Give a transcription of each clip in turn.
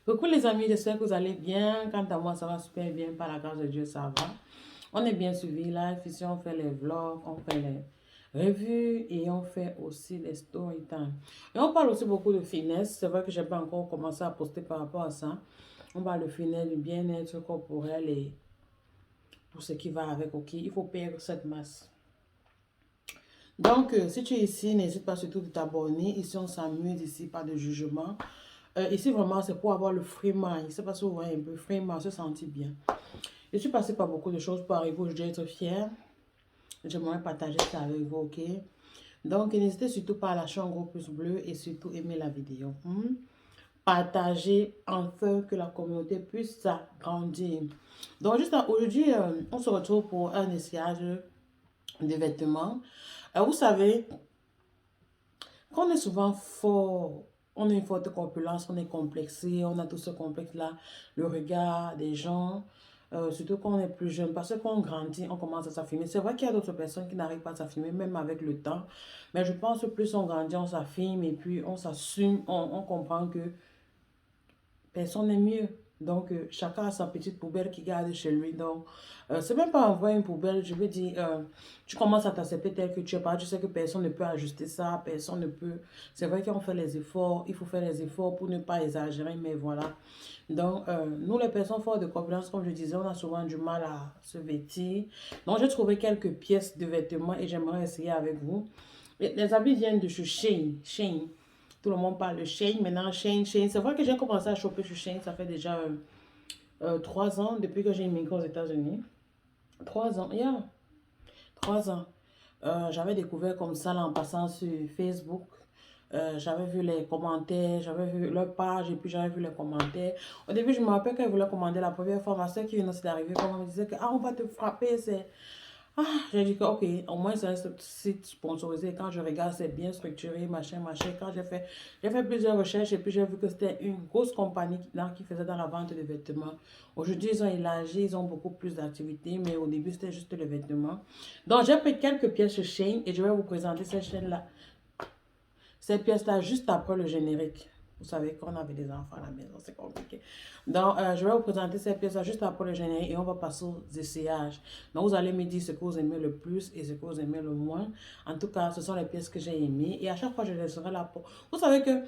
Coucou les amis, j'espère que vous allez bien. Quant à moi, ça va super bien. Par la grâce de Dieu, ça va. On est bien suivi là. Ici, on fait les vlogs, on fait les revues et on fait aussi les story time. Et on parle aussi beaucoup de finesse. C'est vrai que je n'ai pas encore commencé à poster par rapport à ça. On parle de finesse, du bien-être corporel et tout ce qui va avec. Ok, il faut perdre cette masse. Donc, si tu es ici, n'hésite pas surtout de t'abonner. Ici, on s'amuse, ici, pas de jugement. Ici, vraiment, c'est pour avoir le free mind. Je ne sais pas si vous voyez un peu, free mind, se sentir bien. Je suis passée par beaucoup de choses pour arriver où je dois être fière. J'aimerais partager ça avec vous, ok? Donc, n'hésitez surtout pas à lâcher un gros pouce bleu et surtout aimer la vidéo. Partagez afin que la communauté puisse s'agrandir. Donc, juste aujourd'hui, on se retrouve pour un essayage de vêtements. Vous savez, qu'on est souvent fort, on a une forte corpulence, on est complexé, on a tout ce complexe-là, le regard des gens, surtout quand on est plus jeune, parce que quand on grandit, on commence à s'affirmer. C'est vrai qu'il y a d'autres personnes qui n'arrivent pas à s'affirmer, même avec le temps, mais je pense que plus on grandit, on s'affirme et puis on s'assume, on comprend que personne n'est mieux. Donc, chacun a sa petite poubelle qu'il garde chez lui. Donc, c'est même pas envoyer une poubelle. Je veux dire, tu commences à t'accepter tel que tu es. Tu sais que personne ne peut ajuster ça. Personne ne peut. C'est vrai qu'on fait les efforts. Il faut faire les efforts pour ne pas exagérer. Mais voilà. Donc, nous, les personnes fortes de corpulence, comme je disais, on a souvent du mal à se vêtir. Donc, j'ai trouvé quelques pièces de vêtements et j'aimerais essayer avec vous. Les habits viennent de chez Shein. Shein. Tout le monde parle de Shein. Maintenant, Shein. C'est vrai que j'ai commencé à choper sur Shein. Ça fait déjà 3 ans depuis que j'ai immigré aux États-Unis. 3 ans, yeah. 3 ans. J'avais découvert comme ça là, en passant sur Facebook. J'avais vu les commentaires, j'avais vu leur page et puis j'avais vu les commentaires. Au début, je me rappelle quand ils voulaient commander la première fois, ma soeur qui venait d'arriver, quand on me disait que ah, on va te frapper, c'est ah, j'ai dit que, ok, au moins c'est un site sponsorisé. Quand je regarde, c'est bien structuré, machin, machin. Quand j'ai fait plusieurs recherches et puis j'ai vu que c'était une grosse compagnie qui faisait dans la vente de vêtements. Aujourd'hui, ils ont élargi, ils ont beaucoup plus d'activités, mais au début, c'était juste les vêtements. Donc, j'ai pris quelques pièces chez Shein et je vais vous présenter cette chaîne-là. Ces pièces-là, juste après le générique. Vous savez qu'on avait des enfants à la maison, c'est compliqué. Donc, je vais vous présenter ces pièces-là juste après le générique et on va passer aux essayages. Donc, vous allez me dire ce que vous aimez le plus et ce que vous aimez le moins. En tout cas, ce sont les pièces que j'ai aimées. Et à chaque fois, je laisserai la peau. Vous savez que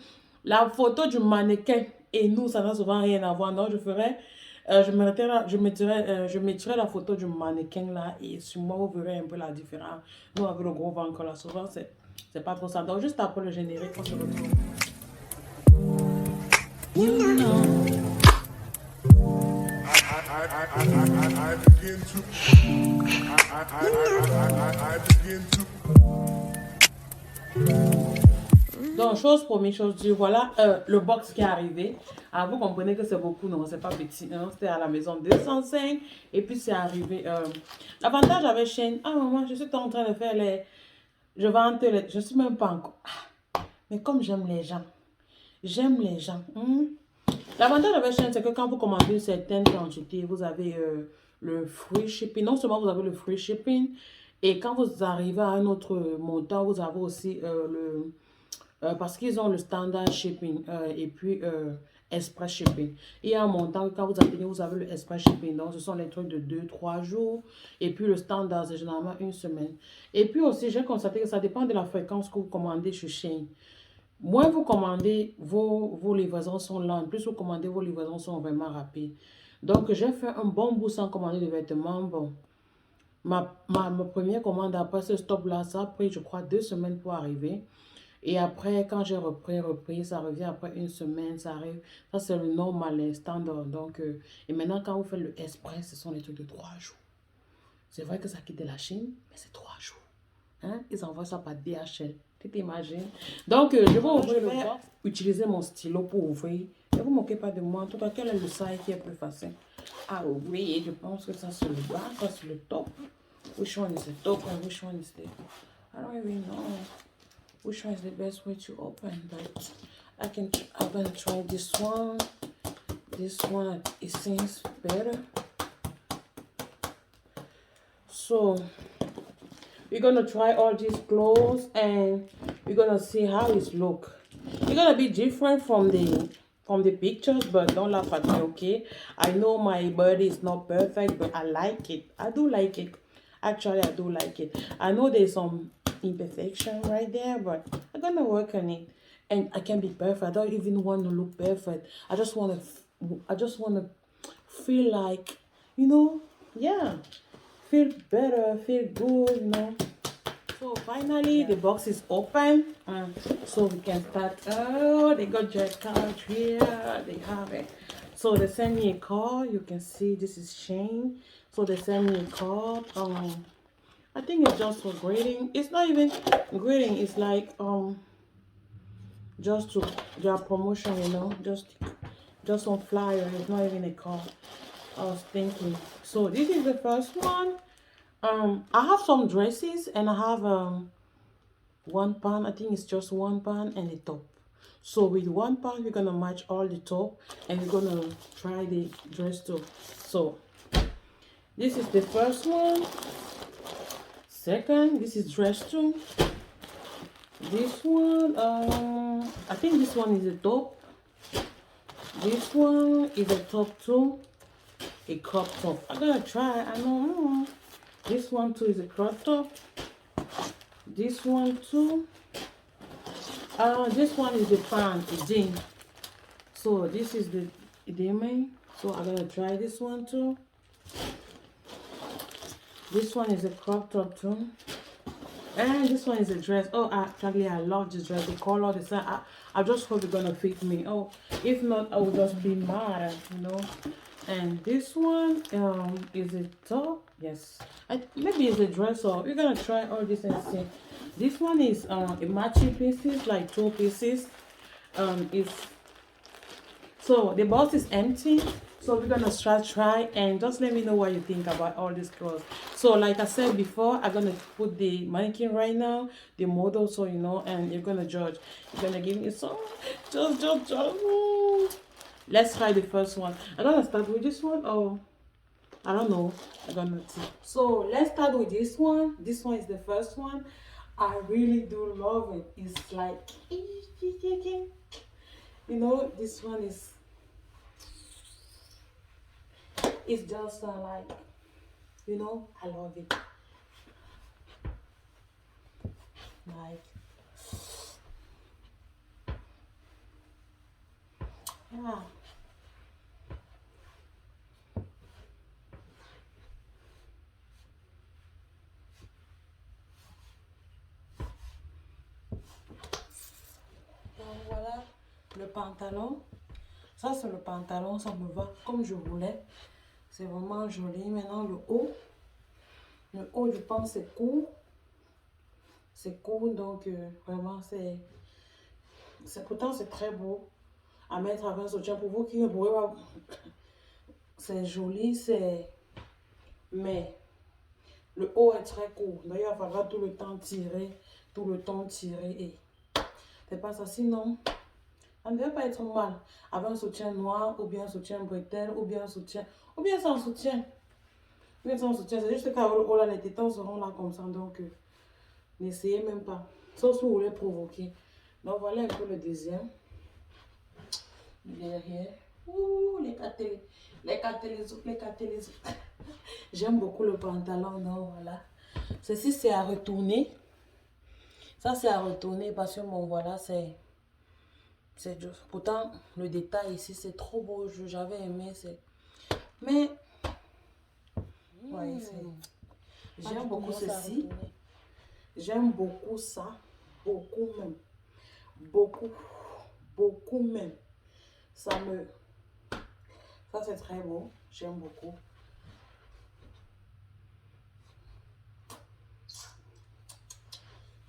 la photo du mannequin et nous, ça n'a souvent rien à voir. Donc, je ferai... je mettrai la photo du mannequin là et sur moi, vous verrez un peu la différence. Nous, avec le gros ventre là, souvent, c'est pas trop ça. Donc, juste après le générique, on se retrouve. You know. I begin to. Donc, chose première, chose due, voilà le box qui est arrivé. Alors, vous comprenez que c'est beaucoup, non, c'est pas petit. Non, c'était à la maison 205. Et puis, c'est arrivé. L'avantage avec Shein, ah, maman, je suis en train de faire les. Je vends les. Je suis même pas encore. Mais comme j'aime les gens. J'aime les gens. L'avantage avec Shein, c'est que quand vous commandez une certaine quantité, vous avez le free shipping. Non seulement vous avez le free shipping, et quand vous arrivez à un autre montant, vous avez aussi parce qu'ils ont le standard shipping et puis express shipping. Il y a un montant, quand vous atteignez, vous avez le express shipping. Donc, ce sont les trucs de 2-3 jours. Et puis, le standard, c'est généralement une semaine. Et puis aussi, j'ai constaté que ça dépend de la fréquence que vous commandez chez Shein. Moins vous commandez, vos livraisons sont lentes. Plus vous commandez, vos livraisons sont vraiment rapides. Donc, j'ai fait un bon bout sans commander de vêtements. Bon, ma première commande après ce stop-là, ça a pris, je crois, 2 semaines pour arriver. Et après, quand j'ai repris, ça revient après une semaine, ça arrive. Ça, c'est le normal, les standards. Donc, et maintenant, quand vous faites le express, ce sont les trucs de 3 jours. C'est vrai que ça quitte la Chine, mais c'est 3 jours. Hein? Ils envoient ça par DHL. Tu t'imagines? Donc, je vais ouvrir le box, utiliser mon stylo pour ouvrir. Ne vous moquez pas de moi. En tout cas, quel est le size qui est plus facile à ouvrir? Et je pense que ça, c'est le bas, ça, c'est le top. Which one is the top and which one is the... I don't even know which one is the best way to open, but I'm gonna try this one. This one, it seems better. So, we're gonna try all these clothes and we're gonna see how it look. It's gonna be different from from the pictures, but don't laugh at me, okay? I know my body is not perfect, but I like it. I do like it. Actually, I do like it. I know there's some imperfection right there, but I'm gonna work on it. And I can be perfect. I don't even want to look perfect. I just wanna feel like, you know, yeah, feel better, feel good, you know. So finally, the box is open, so we can start. Oh, they got your card here. They have it. So they send me a card. You can see this is Shane. So they send me a card. I think it's just for grading. It's not even grading. It's like just to their promotion, you know, just on flyer. It's not even a card. I was thinking. So this is the first one. I have some dresses and I have one pound. I think it's just 1 pound and the top. So with 1 pound we're gonna match all the top and we're gonna try the dress too. So this is the first one. Second, this is dress two. This one, I think this one is a top. This one is a top too, a crop top. I'm gonna try. I know. This one too is a crop top. This one too. This one is the pant, the jean. So this is the main. So I'm gonna try this one too. This one is a crop top too. And this one is a dress. Oh, actually, I love this dress. The color, the size. I just hope it's gonna fit me. Oh, if not, I will just be mad, you know. And this one is a top. Yes, maybe it's a dress. Or we're gonna try all this and see. This one is a matching pieces, like 2 pieces. Is so the box is empty. So we're gonna try and just let me know what you think about all these clothes. So like I said before, I'm gonna put the mannequin right now, the model, so you know, and you're gonna judge. You're gonna give me some, just. Let's try the first one. I'm gonna start with this one. Oh, I don't know. I'm gonna see. So let's start with this one. This one is the first one. I really do love it. It's like, you know, this one is. It's just like, you know, I love it. Like, yeah. Donc voilà le pantalon. Ça c'est le pantalon, ça me va comme je voulais. C'est vraiment joli. Maintenant le haut. Le haut, je pense, c'est court. C'est court, donc vraiment, pourtant, c'est très beau à mettre avec un soutien. Pour vous qui ne pourrez pas, c'est joli, mais le haut est très court. D'ailleurs, il faudra tout le temps tirer. Et c'est pas ça. Sinon, ça ne devrait pas être mal. Avec un soutien noir, ou bien un soutien bretelle, ou bien sans soutien. C'est juste qu'à haut là, les tétons seront là comme ça, donc n'essayez même pas. Sauf si vous voulez provoquer. Donc voilà un peu le deuxième. Derrière. Ouh, les catélés. J'aime beaucoup le pantalon, donc voilà. Ceci c'est à retourner. Ça c'est à retourner parce que bon voilà, c'est pourtant le détail ici c'est trop beau. J'avais aimé, mais ouais, j'aime beaucoup ceci. J'aime beaucoup ça. Beaucoup même. Beaucoup même. Ça c'est très beau. J'aime beaucoup.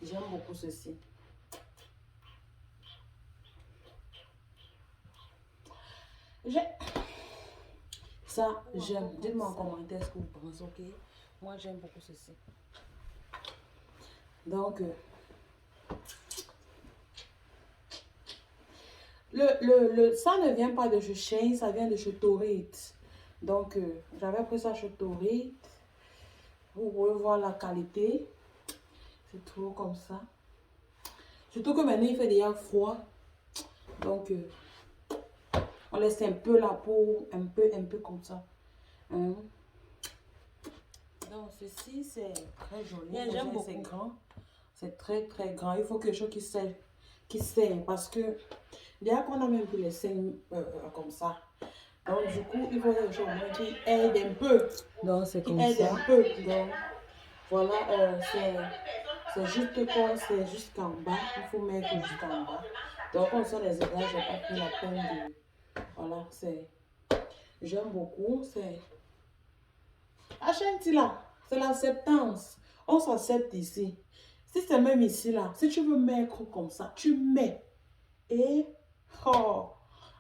J'aime beaucoup ceci. Ça, j'aime. Dites-moi en commentaire ce que vous pensez, ok? Moi, j'aime beaucoup ceci. Donc, ça ne vient pas de chez Shein, ça vient de chez Torrid. Donc, j'avais pris ça chez Torrid. Vous pouvez voir la qualité. C'est trop comme ça. Surtout que maintenant, il fait déjà froid. Donc, On laisse un peu la peau, un peu comme ça. Hein? Donc, ceci, c'est très joli. J'aime beaucoup. C'est grand. C'est très, très grand. Il faut quelque chose qui saigne parce que déjà qu'on a même plus les seins comme ça. Donc, du coup, il faut quelque chose qui aide un peu. Donc, c'est comme ça. Un peu. Donc, voilà, c'est juste quoi, c'est jusqu'en bas. Il faut mettre jusqu'en bas. Donc, on sent les égards, j'ai pas pris la peine de... Voilà, c'est... J'aime beaucoup, c'est... Achète là, c'est l'acceptance. On s'accepte ici. Si c'est même ici là, si tu veux mettre comme ça, tu mets. Et, oh,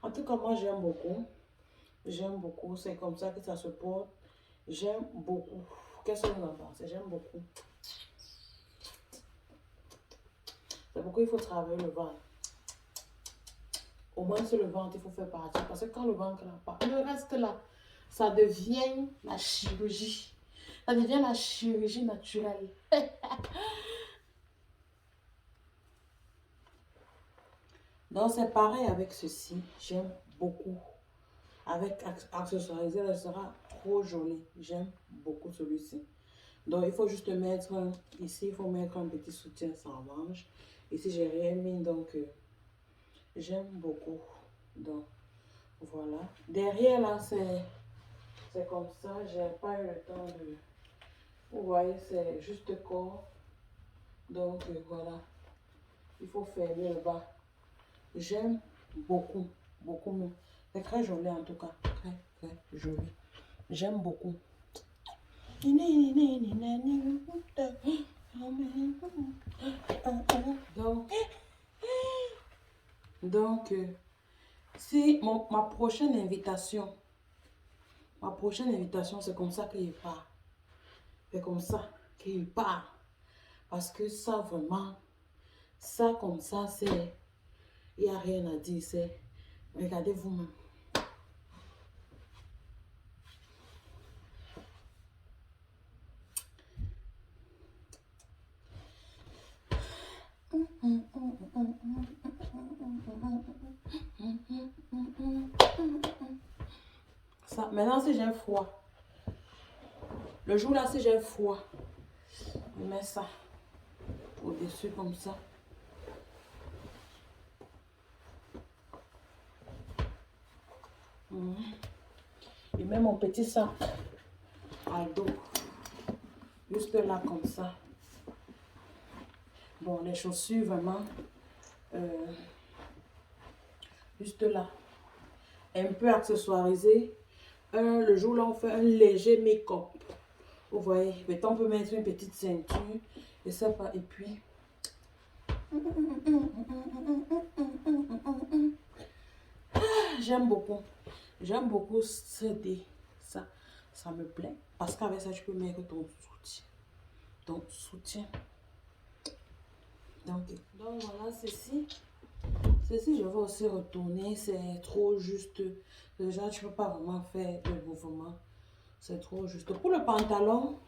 en tout cas, moi j'aime beaucoup. J'aime beaucoup, c'est comme ça que ça se porte. J'aime beaucoup. Qu'est-ce que vous en pensez? J'aime beaucoup. C'est pourquoi il faut travailler le ventre. Au moins sur le ventre, il faut faire partie. Parce que quand le ventre n'a pas, le reste là, ça devient la chirurgie. Ça devient la chirurgie naturelle. Donc c'est pareil avec ceci. J'aime beaucoup. Avec accessoirisé, elle sera trop jolie. J'aime beaucoup celui-ci. Donc il faut juste mettre ici, il faut mettre un petit soutien sans manche. Ici j'ai rien mis, donc j'aime beaucoup. Donc voilà. Derrière là, c'est comme ça. J'ai pas eu le temps de... Vous voyez, c'est juste corps. Donc voilà. Il faut fermer le bas. J'aime beaucoup, beaucoup mieux. C'est très joli en tout cas. Très, très joli. J'aime beaucoup. Donc si ma prochaine invitation, c'est comme ça qu'il part. C'est comme ça qu'il part. Parce que ça vraiment, ça comme ça, c'est... Il n'y a rien à dire, c'est... Regardez vous-même. Ça, maintenant, si j'ai froid, le jour là, si j'ai froid, je mets ça au-dessus comme ça. Et mets mon petit sac à dos, juste là comme ça. Bon, les chaussures vraiment, juste là, un peu accessoirisé. Le jour là, on fait un léger make-up. Vous voyez, maintenant on peut mettre une petite ceinture et ça pas. Et puis, j'aime beaucoup. J'aime beaucoup ça. Ça me plaît. Parce qu'avec ça, tu peux mettre ton soutien. Ton soutien. Donc voilà, ceci. Ceci, je vais aussi retourner. C'est trop juste. Déjà, tu ne peux pas vraiment faire de mouvement. C'est trop juste. Pour le pantalon,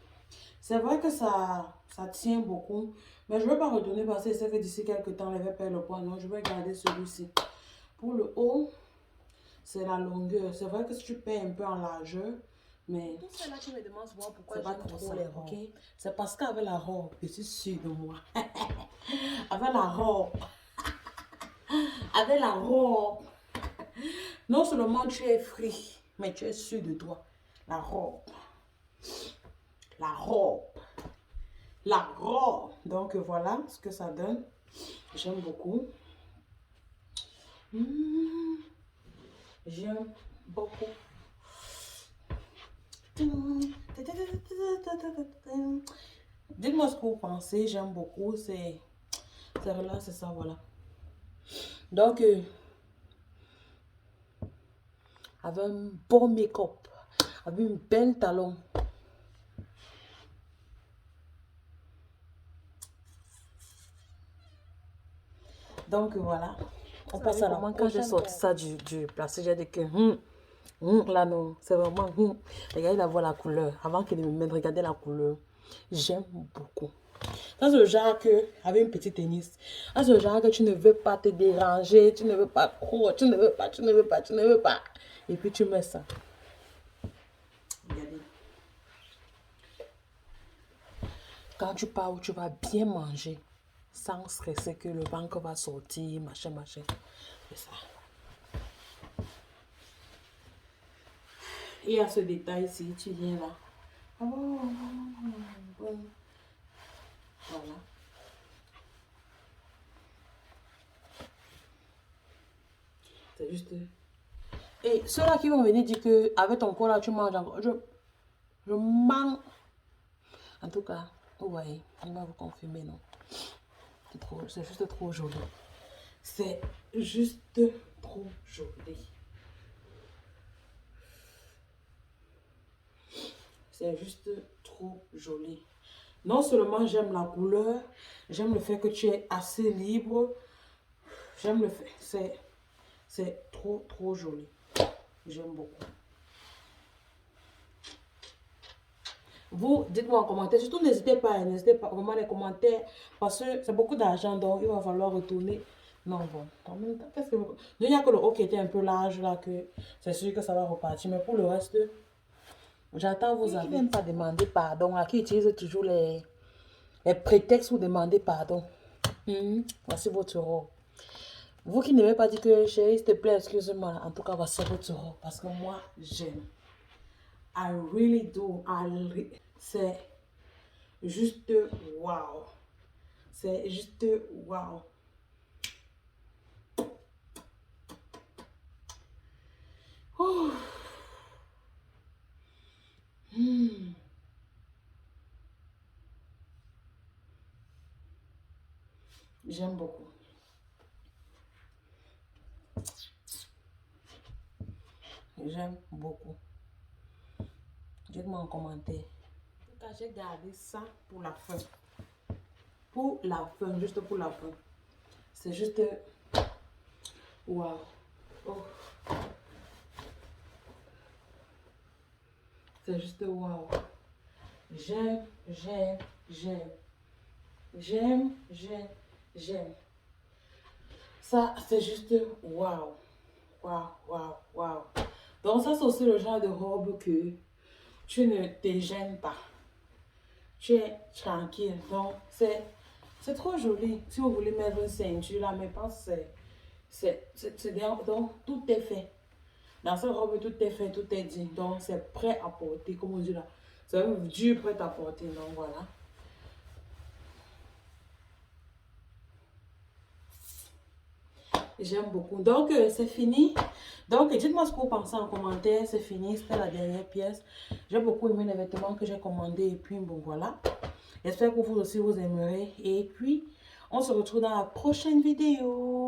c'est vrai que ça tient beaucoup. Mais je ne vais pas retourner parce que c'est que d'ici quelques temps, je vais perdre le poids. Non, je vais garder celui-ci. Pour le haut, c'est la longueur. C'est vrai que si tu perds un peu en largeur, mais... Tout ça là, tu me demandes souvent pourquoi j'aime trop les robes. Okay? C'est parce qu'avec la robe, je suis sûre de moi. Avec la robe. Avec la robe. Non seulement tu es free, mais tu es sûr de toi. La robe. La robe. La robe. Donc voilà ce que ça donne. J'aime beaucoup. J'aime beaucoup. Dites-moi ce que vous pensez. J'aime beaucoup. C'est là, c'est ça, voilà. Donc, avec un bon make-up, avec une belle talon. Donc voilà, on passe à la prochaine. Quand j'ai sorti ça du plastique, j'ai dit que là non, c'est vraiment regardez la couleur. Avant qu'il me mette, regardez la couleur. J'aime beaucoup. Ça, c'est le genre que, avec une petite tennis, ça, c'est le genre que tu ne veux pas te déranger, tu ne veux pas trop, tu ne veux pas, tu ne veux pas, tu ne veux pas. Et puis tu mets ça. Regardez. Quand tu pars où tu vas bien manger, sans stresser que le ventre va sortir, machin, machin. C'est ça. Et à ce détail ici, tu viens là. Voilà. C'est juste. Et ceux-là qui vont venir dire que avec ton corps là, tu manges encore. Je mange. En tout cas, vous voyez, on va vous confirmer, non? C'est juste trop joli. C'est juste trop joli. C'est juste trop joli. Non seulement j'aime la couleur, j'aime le fait que tu es assez libre. J'aime le fait. C'est trop, trop joli. J'aime beaucoup. Vous, dites-moi en commentaire. Surtout, n'hésitez pas vraiment les commentaires. Parce que c'est beaucoup d'argent, donc il va falloir retourner. Non, bon. En même temps, qu'est-ce que vous... Il n'y a que le haut qui était un peu large, là, que c'est sûr que ça va repartir. Mais pour le reste, j'attends vos avis. Qui n'aime pas demander pardon, qui utilise toujours les prétextes pour demander pardon. Voici votre robe. Vous qui n'aimez pas dire que chérie, s'il te plaît, excuse-moi. En tout cas, voici votre robe. Parce que moi, j'aime. I really do. C'est juste wow. C'est juste wow. Oh. J'aime beaucoup. J'aime beaucoup. Dites-moi en commentaire. J'ai gardé ça pour la fin. Pour la fin, juste pour la fin. C'est juste wow. Oh. C'est juste wow. J'aime, j'aime, j'aime. J'aime, j'aime, j'aime. Ça, c'est juste wow. Wow, wow, wow. Donc ça, c'est aussi le genre de robe que tu ne te gênes pas. Tu es tranquille. Donc, c'est trop joli. Si vous voulez mettre une ceinture là, mais pas donc, tout est fait. Dans cette robe, tout est fait, tout est dit. Donc, c'est prêt à porter, comme on dit là. C'est du prêt à porter. Donc, voilà. J'aime beaucoup. Donc, c'est fini. Donc, dites-moi ce que vous pensez en commentaire. C'est fini. C'était la dernière pièce. J'ai beaucoup aimé les vêtements que j'ai commandés. Et puis, bon, voilà. J'espère que vous aussi, vous aimerez. Et puis, on se retrouve dans la prochaine vidéo.